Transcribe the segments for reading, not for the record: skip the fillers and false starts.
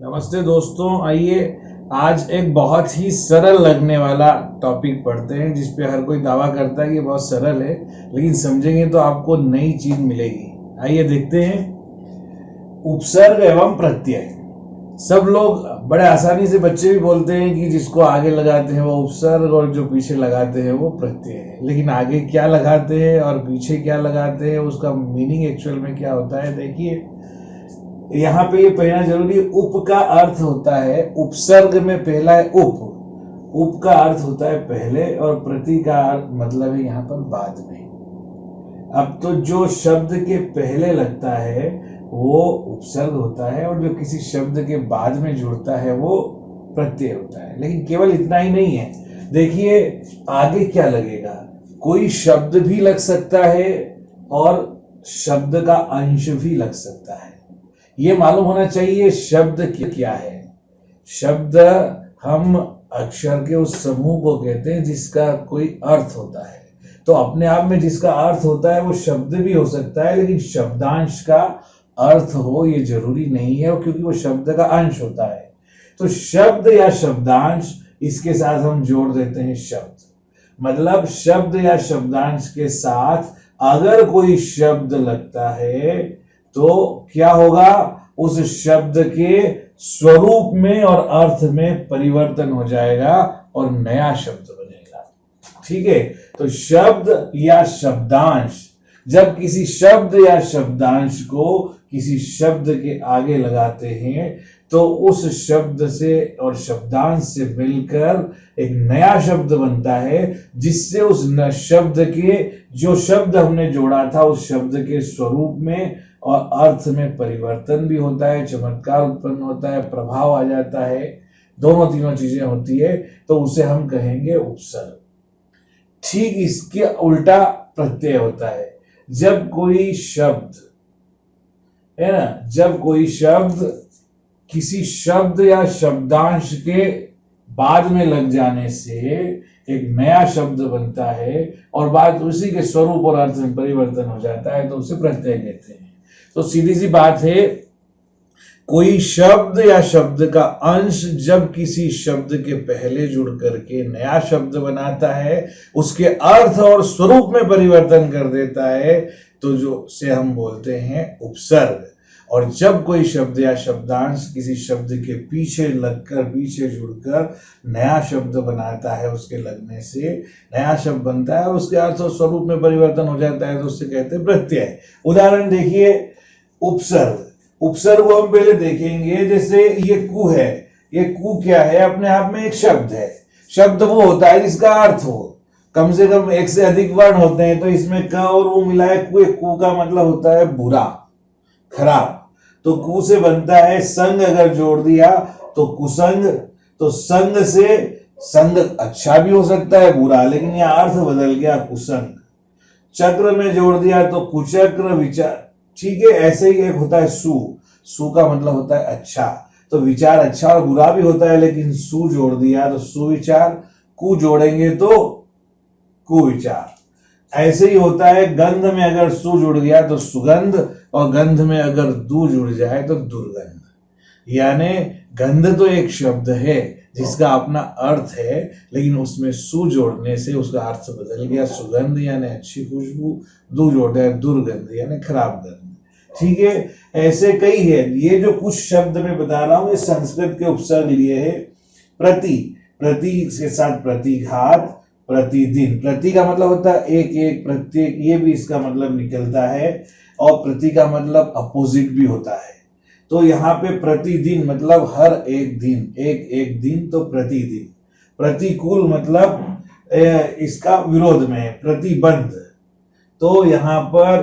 नमस्ते दोस्तों, आइए आज एक बहुत ही सरल लगने वाला टॉपिक पढ़ते हैं जिस पे हर कोई दावा करता है कि बहुत सरल है, लेकिन समझेंगे तो आपको नई चीज मिलेगी। आइए देखते हैं। उपसर्ग एवं प्रत्यय। सब लोग बड़े आसानी से, बच्चे भी बोलते हैं कि जिसको आगे लगाते हैं वो उपसर्ग और जो पीछे लगाते हैं वो प्रत्यय है। लेकिन आगे क्या लगाते हैं और पीछे क्या लगाते हैं, उसका मीनिंग एक्चुअल में क्या होता है, देखिए यहाँ पे ये पढ़ना जरूरी। उप का अर्थ होता है, उपसर्ग में पहला है उप का अर्थ होता है पहले, और प्रति का मतलब है यहाँ पर बाद में। अब तो जो शब्द के पहले लगता है वो उपसर्ग होता है, और जो किसी शब्द के बाद में जुड़ता है वो प्रत्यय होता है। लेकिन केवल इतना ही नहीं है, देखिए आगे क्या लगेगा। कोई शब्द भी लग सकता है और शब्द का अंश भी लग सकता है। ये मालूम होना चाहिए शब्द क्या है। शब्द हम अक्षर के उस समूह को कहते हैं जिसका कोई अर्थ होता है। तो अपने आप में जिसका अर्थ होता है वो शब्द भी हो सकता है, लेकिन शब्दांश का अर्थ हो ये जरूरी नहीं है, क्योंकि वो शब्द का अंश होता है। तो शब्द या शब्दांश, इसके साथ हम जोड़ देते हैं शब्द। मतलब शब्द या शब्दांश के साथ अगर कोई शब्द लगता है तो क्या होगा, उस शब्द के स्वरूप में और अर्थ में परिवर्तन हो जाएगा और नया शब्द बनेगा। ठीक है, तो शब्द या शब्दांश, जब किसी शब्द या शब्दांश को किसी शब्द के आगे लगाते हैं तो उस शब्द से और शब्दांश से मिलकर एक नया शब्द बनता है, जिससे उस शब्द के, जो शब्द हमने जोड़ा था उस शब्द के स्वरूप में और अर्थ में परिवर्तन भी होता है, चमत्कार उत्पन्न होता है, प्रभाव आ जाता है, दोनों तीनों चीजें होती है, तो उसे हम कहेंगे उपसर्ग। ठीक इसके उल्टा प्रत्यय होता है। जब कोई शब्द है ना, जब कोई शब्द किसी शब्द या शब्दांश के बाद में लग जाने से एक नया शब्द बनता है और बाद उसी के स्वरूप और अर्थ में परिवर्तन हो जाता है, तो उसे प्रत्यय कहते हैं। तो सीधी सी बात है, कोई शब्द या शब्द का अंश जब किसी शब्द के पहले जुड़ करके नया शब्द बनाता है, उसके अर्थ और स्वरूप में परिवर्तन कर देता है, तो जो से हम बोलते हैं उपसर्ग। और जब कोई शब्द या शब्दांश किसी शब्द के पीछे लगकर, पीछे जुड़कर नया शब्द बनाता है, उसके लगने से नया शब्द बनता है और उसके अर्थ और स्वरूप में परिवर्तन हो जाता है, तो उससे कहते हैं प्रत्यय। उदाहरण देखिए, उपसर्ग। उपसर्ग को हम पहले देखेंगे। जैसे ये कु है, ये कु क्या है, अपने आप में एक शब्द है। शब्द वो होता है जिसका अर्थ हो, कम से कम एक से अधिक वर्ण होते हैं, तो इसमें क और वो मिला है कु। कु का मतलब होता है बुरा, खराब। तो कु से बनता है संग, अगर जोड़ दिया तो कुसंग। तो संग से संग अच्छा भी हो सकता है, बुरा, लेकिन यह अर्थ बदल गया कुसंग। चक्र में जोड़ दिया तो कुचक्र, विचार। ठीक है, ऐसे ही एक होता है सु। सु का मतलब होता है अच्छा, तो विचार अच्छा और बुरा भी होता है, लेकिन सु जोड़ दिया तो सुविचार। कु जोड़ेंगे तो कुविचार। ऐसे ही होता है गंध में अगर सु जुड़ गया तो सुगंध, और गंध में अगर दू जुड़ जाए तो दुर्गंध। यानी गंध तो एक शब्द है जिसका अपना अर्थ है, लेकिन उसमें सु जोड़ने से उसका अर्थ बदल गया, सुगंध यानी अच्छी खुशबू, दू जोड़ दिया दुर्गंध यानी खराब गंध। ठीक है, ऐसे कई है। ये जो कुछ शब्द मैं बता रहा हूं ये संस्कृत के उपसर्ग लिए है। प्रति, प्रति के साथ प्रतिघात, प्रतिदिन। प्रति का मतलब होता है एक एक, प्रत्येक, ये भी इसका मतलब निकलता है। और प्रति का मतलब अपोजिट भी होता है। तो यहाँ पे प्रतिदिन मतलब हर एक दिन, एक एक दिन, तो प्रतिदिन। प्रतिकूल मतलब इसका विरोध में, प्रतिबंध। तो यहाँ पर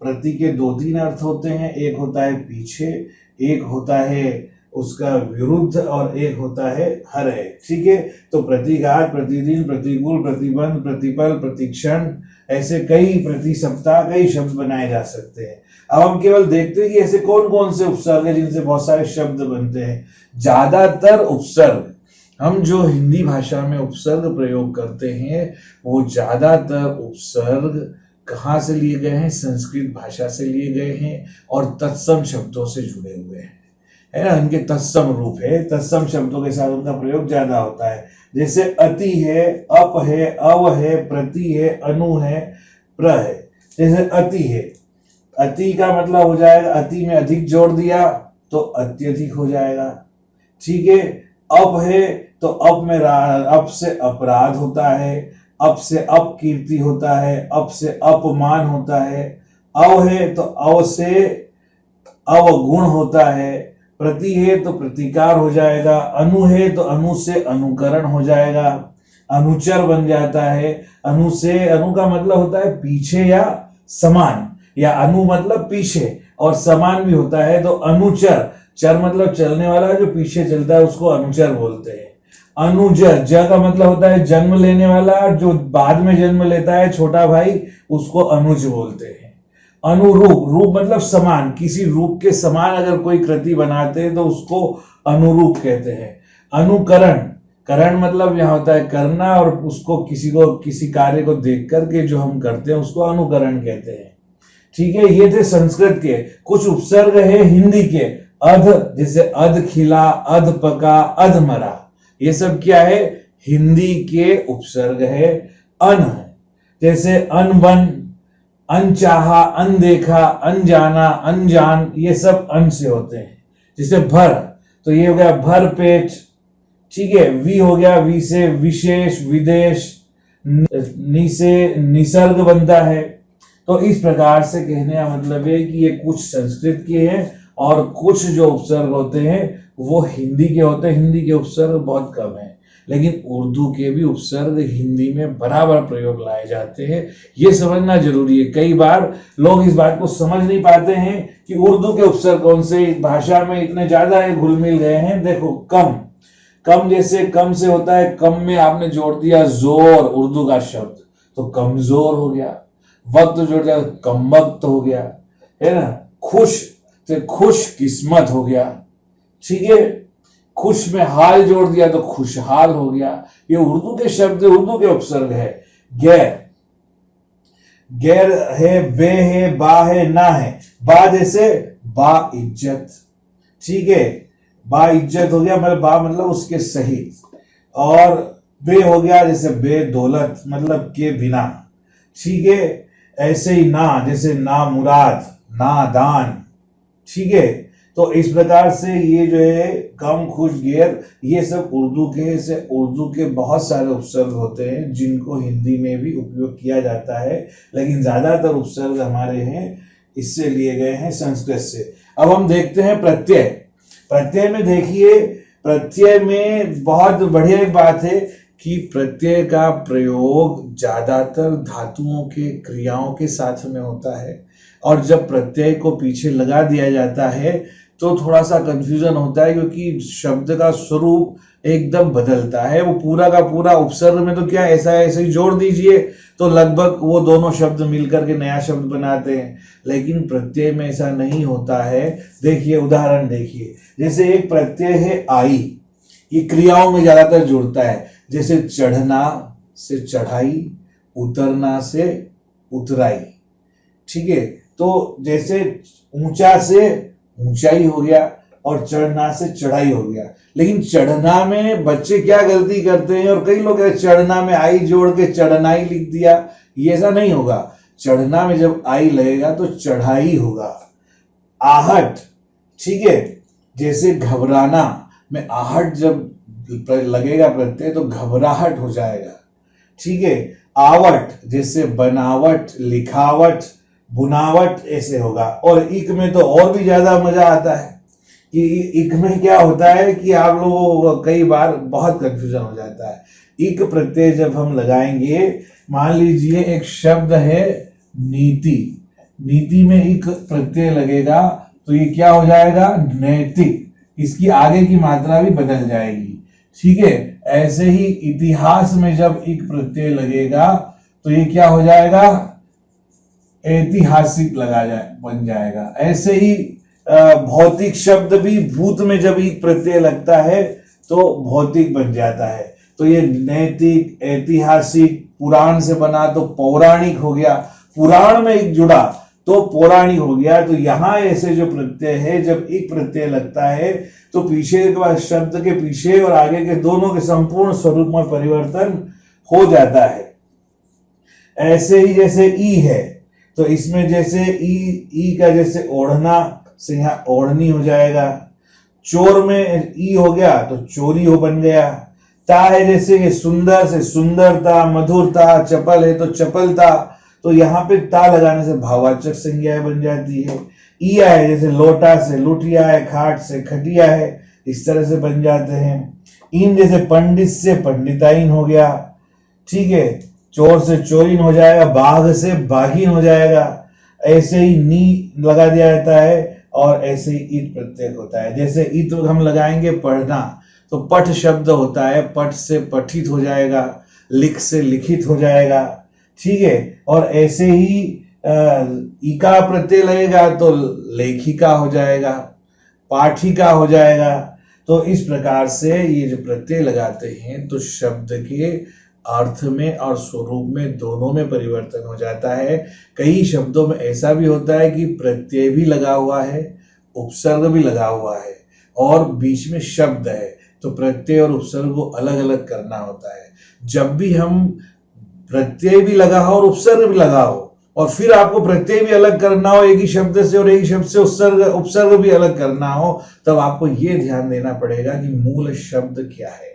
प्रति के दो तीन अर्थ होते हैं, एक होता है पीछे, एक होता है उसका विरुद्ध, और एक होता है हर एक। ठीक है, तो प्रतिघात, प्रतिदिन, प्रतिकूल, प्रतिबंध, प्रतिपल, प्रतिक्षण, ऐसे कई, प्रति सप्ताह, कई शब्द बनाए जा सकते हैं। अब हम केवल देखते हैं कि ऐसे कौन कौन से उपसर्ग है जिनसे बहुत सारे शब्द बनते हैं। ज्यादातर उपसर्ग, हम जो हिंदी भाषा में उपसर्ग प्रयोग करते हैं वो ज्यादातर उपसर्ग कहाँ से लिए गए हैं, संस्कृत भाषा से लिए गए हैं और तत्सम शब्दों से जुड़े हुए हैं। है ना, इनके तत्सम रूप है, तत्सम शब्दों के साथ उनका प्रयोग ज्यादा होता है। जैसे अति है, अप है, अव है, प्रति है, अनु है, प्र है। जैसे अति है, अति का मतलब हो जाएगा, अति में अधिक जोड़ दिया तो अत्यधिक हो जाएगा। ठीक है। अप है तो अप में अप से अपराध होता है, अप से अपकीर्ति होता है, अप से अपमान होता है। अव है तो अव से अवगुण होता है। प्रति है तो प्रतिकार हो जाएगा। अनु है तो अनु से अनुकरण हो जाएगा, अनुचर बन जाता है। अनु से, अनु का मतलब होता है पीछे या समान, या अनु मतलब पीछे और समान भी होता है तो अनुचर, चर मतलब चलने वाला जो पीछे चलता है उसको अनुचर बोलते हैं। अनुजर, ज का मतलब होता है जन्म लेने वाला, जो बाद में जन्म लेता है छोटा भाई, उसको अनुज बोलते हैं। अनुरूप, रूप मतलब समान, किसी रूप के समान अगर कोई कृति बनाते हैं तो उसको अनुरूप कहते हैं। अनुकरण, करण मतलब यहाँ होता है करना, और उसको किसी कार्य को देख करके जो हम करते हैं उसको अनुकरण कहते हैं। ठीक है। ये थे संस्कृत के। कुछ उपसर्ग है हिंदी के। अध, जैसे अध खिला, अध पका, अध मरा, ये सब क्या है, हिंदी के उपसर्ग है। अन है, जैसे अनबन, अनचाहा, अनदेखा, अनजाना, अनजान, ये सब अन से होते हैं। जैसे भर, तो ये हो गया भर पेट। ठीक है। वी हो गया, वी से विशेष, विदेश, नि से निसर्ग बनता है। तो इस प्रकार से कहने का मतलब है कि ये कुछ संस्कृत के हैं और कुछ जो उपसर्ग होते हैं वो हिंदी के होते हैं। हिंदी के उपसर्ग बहुत कम है, लेकिन उर्दू के भी उपसर्ग हिंदी में बराबर प्रयोग लाए जाते हैं। ये समझना जरूरी है। कई बार लोग इस बात को समझ नहीं पाते हैं कि उर्दू के उपसर्ग कौन से, भाषा में इतने ज्यादा घुल मिल गए हैं। देखो, कम, कम जैसे कम से होता है, कम में आपने जोड़ दिया जोर, उर्दू का शब्द, तो कमजोर हो गया। वक्त जोड़ दिया कम वक्त हो गया, है ना। खुश से खुश किस्मत हो गया। ठीक है। खुश में हाल जोड़ दिया तो खुशहाल हो गया। ये उर्दू के शब्द, उर्दू के उपसर्ग है। गैर, गैर है, बे है, बा है, ना है। बा जैसे बा इज्जत। ठीक है। बा इज्जत हो गया, मतलब बा मतलब उसके सहित। और बे हो गया जैसे बे दौलत, मतलब के बिना। ठीक है। ऐसे ही ना, जैसे ना मुराद, ना दान। ठीक है। तो इस प्रकार से ये जो है कम, खुश, गैर, ये सब उर्दू के से उर्दू के बहुत सारे उपसर्ग होते हैं जिनको हिंदी में भी उपयोग किया जाता है, लेकिन ज्यादातर उपसर्ग हमारे हैं इससे लिए गए हैं संस्कृत से। अब हम देखते हैं प्रत्यय। प्रत्यय में देखिए, प्रत्यय में बहुत बढ़िया एक बात है कि प्रत्यय का प्रयोग ज्यादातर धातुओं के, क्रियाओं के साथ में होता है, और जब प्रत्यय को पीछे लगा दिया जाता है तो थोड़ा सा कंफ्यूजन होता है, क्योंकि शब्द का स्वरूप एकदम बदलता है। वो पूरा का पूरा, उपसर्ग में तो क्या ऐसा ऐसे ही जोड़ दीजिए तो लगभग वो दोनों शब्द मिलकर के नया शब्द बनाते हैं, लेकिन प्रत्यय में ऐसा नहीं होता है। देखिए, उदाहरण देखिए, जैसे एक प्रत्यय है आई, ये क्रियाओं में ज्यादातर जुड़ता है। जैसे चढ़ना से चढ़ाई, उतरना से उतराई। ठीक है। तो जैसे ऊंचा से ऊंचाई हो गया और चढ़ना से चढ़ाई हो गया। लेकिन चढ़ना में बच्चे क्या गलती करते हैं, और कई लोग चढ़ना में आई जोड़ के चढ़नाई लिख दिया, ये ऐसा नहीं होगा। चढ़ना में जब आई लगेगा तो चढ़ाई होगा। आहट, ठीक है, जैसे घबराना में आहट जब लगेगा प्रत्यय तो घबराहट हो जाएगा। ठीक है। आवट जैसे बनावट, लिखावट, बुनावट ऐसे होगा। और इक में तो और भी ज्यादा मजा आता है कि इक में क्या होता है कि आप लोगों को कई बार बहुत कंफ्यूजन हो जाता है। इक प्रत्यय जब हम लगाएंगे, मान लीजिए एक शब्द है नीति, नीति में इक प्रत्यय लगेगा तो ये क्या हो जाएगा, नैतिक। इसकी आगे की मात्रा भी बदल जाएगी। ठीक है। ऐसे ही इतिहास में जब इक प्रत्यय लगेगा तो ये क्या हो जाएगा, ऐतिहासिक बन जाएगा। ऐसे ही भौतिक शब्द भी भूत में जब एक प्रत्यय लगता है तो भौतिक बन जाता है। तो ये नैतिक, ऐतिहासिक, पुराण से बना तो पौराणिक हो गया। पुराण में एक जुड़ा तो पौराणिक हो गया। तो यहाँ ऐसे जो प्रत्यय है, जब एक प्रत्यय लगता है तो पीछे के बाद शब्द के पीछे और आगे के दोनों के संपूर्ण स्वरूप में परिवर्तन हो जाता है। ऐसे ही जैसे ई है, तो इसमें जैसे ई का जैसे ओढ़ना से यहाँ ओढ़नी हो जाएगा। चोर में ई हो गया तो चोरी हो बन गया। ता है जैसे ये सुंदर से सुंदरता, मधुरता, चपल है तो चपलता, तो यहाँ पे ता लगाने से भाववाचक संज्ञाएं बन जाती है। ईया है जैसे लोटा से लुटिया है, खाट से खटिया है, इस तरह से बन जाते हैं। इन जैसे पंडित से पंडिताइन हो गया, ठीक है। चोर से चोरिन हो जाएगा, बाघ से बाघिन हो जाएगा। ऐसे ही नी लगा दिया जाता है और ऐसे ही ईट प्रत्यय होता है। जैसे ईट हम लगाएंगे पढ़ना, तो पठ शब्द होता है, पठ से पठित हो जाएगा, लिख से लिखित हो जाएगा, ठीक है। और ऐसे ही इका प्रत्यय लगेगा तो लेखिका हो जाएगा, पाठिका हो जाएगा। तो इस प्रकार से ये जो प्रत्यय लगाते हैं तो शब्द के अर्थ में और स्वरूप में दोनों में परिवर्तन हो जाता है। कई शब्दों में ऐसा भी होता है कि प्रत्यय भी लगा हुआ है, उपसर्ग भी लगा हुआ है और बीच में शब्द है, तो प्रत्यय और उपसर्ग को अलग अलग करना होता है। जब भी हम प्रत्यय भी लगा हो और उपसर्ग भी लगा हो और फिर आपको प्रत्यय भी अलग करना हो एक ही शब्द से और एक ही शब्द से उपसर्ग भी अलग करना हो, तब आपको ये ध्यान देना पड़ेगा कि मूल शब्द क्या है।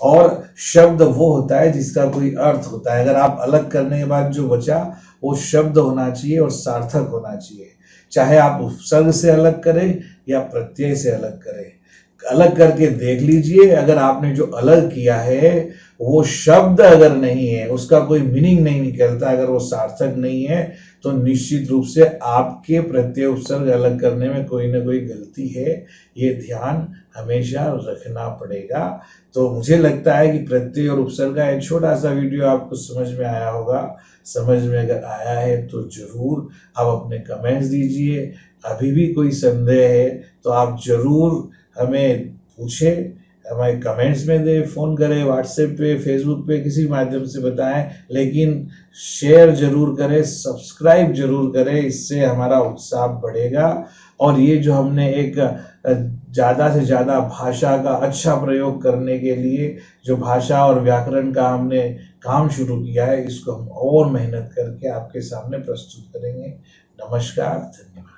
और शब्द वो होता है जिसका कोई अर्थ होता है। अगर आप अलग करने के बाद जो बचा वो शब्द होना चाहिए और सार्थक होना चाहिए। चाहे आप उपसर्ग से अलग करें या प्रत्यय से अलग करें, अलग करके देख लीजिए। अगर आपने जो अलग किया है वो शब्द अगर नहीं है, उसका कोई मीनिंग नहीं निकलता, अगर वो सार्थक नहीं है, तो निश्चित रूप से आपके प्रत्यय उपसर्ग अलग करने में कोई ना कोई गलती है। ये ध्यान हमेशा रखना पड़ेगा। तो मुझे लगता है कि प्रत्यय और उपसर्ग का एक छोटा सा वीडियो आपको समझ में आया होगा। समझ में अगर आया है तो जरूर आप अपने कमेंट्स दीजिए। अभी भी कोई संदेह है तो आप जरूर हमें पूछें, हमें कमेंट्स में दें, फ़ोन करें, व्हाट्सएप पे, फेसबुक पे, किसी माध्यम से बताएं। लेकिन शेयर जरूर करें, सब्सक्राइब जरूर करें, इससे हमारा उत्साह बढ़ेगा। और ये जो हमने एक ज़्यादा से ज़्यादा भाषा का अच्छा प्रयोग करने के लिए जो भाषा और व्याकरण का हमने काम शुरू किया है, इसको हम और मेहनत करके आपके सामने प्रस्तुत करेंगे। नमस्कार, धन्यवाद।